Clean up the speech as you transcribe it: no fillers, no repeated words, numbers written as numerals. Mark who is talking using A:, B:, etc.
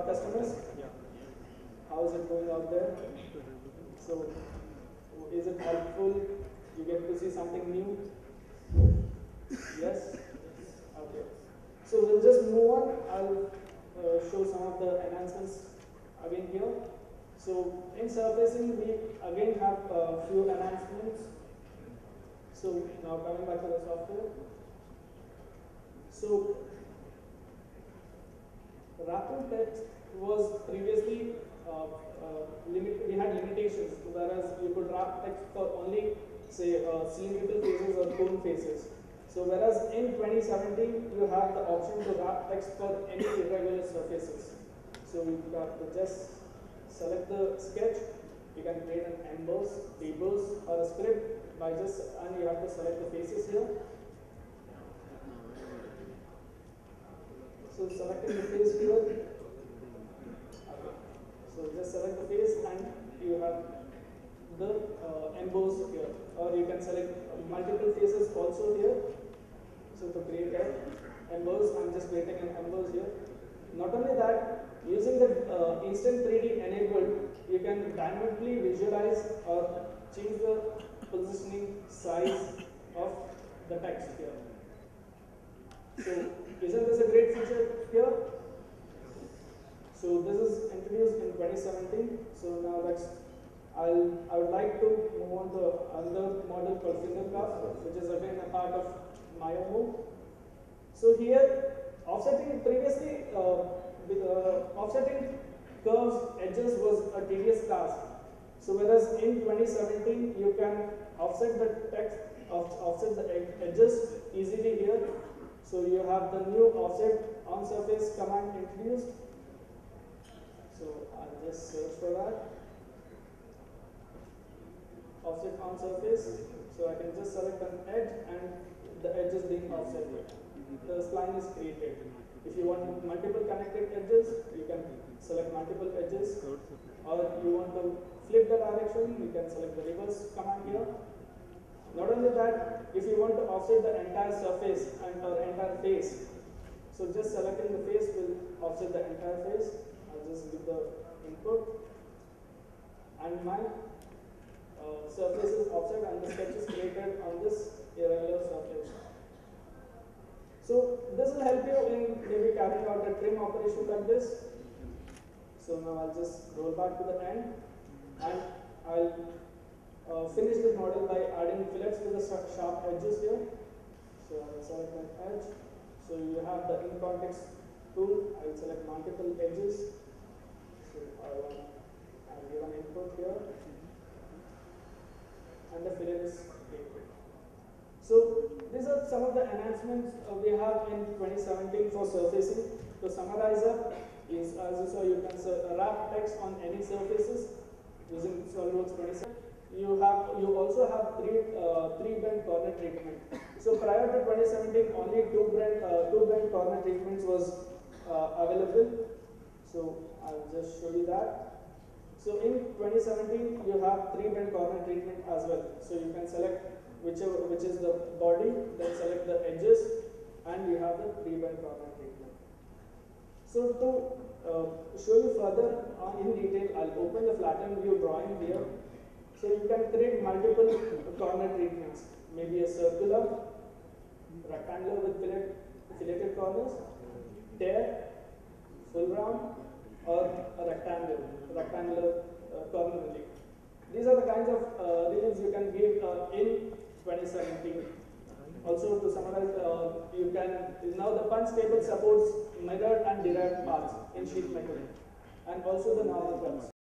A: customers? How is it going out there? So, is it helpful? You get to see something new? Yes? Okay. So, we'll just move on. I'll show some of the enhancements again here. So, in surfacing, we again have a few enhancements. So, now coming back to the software. So, wrapping text was previously we had limitations, whereas you could wrap text for only, say, cylindrical faces or cone faces. So, whereas in 2017, you have the option to wrap text for any irregular surfaces. So, you have to just select the sketch. You can create an emboss, tables, or a script by just, and you have to select the faces here. So, selecting the face here. Okay. So, just select the face and you have the emboss here, or you can select multiple faces also here. So, to create an emboss, I am just creating an emboss here. Not only that, using the instant 3D enabled, you can dynamically visualize or change the positioning size of the text here. So, isn't this a great feature here? So, this is introduced in 2017. So, now I would like to move on to another model called Fingercraft, which is again a part of Maya Move. So, here offsetting previously offsetting curves edges was a tedious task. So, whereas in 2017 you can offset the text, offset the edges easily here. So, you have the new offset on surface command introduced. So, I'll just search for that. Offset on surface. So, I can just select an edge and the edge is being offset here. The spline is created. If you want multiple connected edges, you can select multiple edges. Or you want to flip the direction, you can select the reverse command here. Not only that, if you want to offset the entire surface and or entire face, so just selecting the face will offset the entire face. I'll just give the input, and my surface is offset and the sketch is created on this irregular surface. So this will help you in maybe carrying out a trim operation like this. So now I'll just roll back to the end, and I'll finish this model by adding fillets with the sharp edges here. So I will select an edge. So you have the in context tool. I will select multiple edges. So I'll give an input here, and the fillet is created. So these are some of the enhancements we have in 2017 for surfacing. To summarize up, is as you saw, you can wrap text on any surfaces using SolidWorks 27. You also have three bend corner treatment. So prior to 2017, only two bend corner treatments was available. So I'll just show you that. So in 2017, you have three bend corner treatment as well. So you can select which is the body, then select the edges, and you have the three bend corner treatment. So to show you further in detail, I'll open the flattened view drawing here. So you can create multiple corner treatments, maybe a circular, rectangular with filleted corners, tear, full round, or a rectangular corner relief. These are the kinds of reliefs you can give in 2017. Also, to summarize, you can now the punch table supports mirrored and derived paths in sheet metal, and also the normal cuts.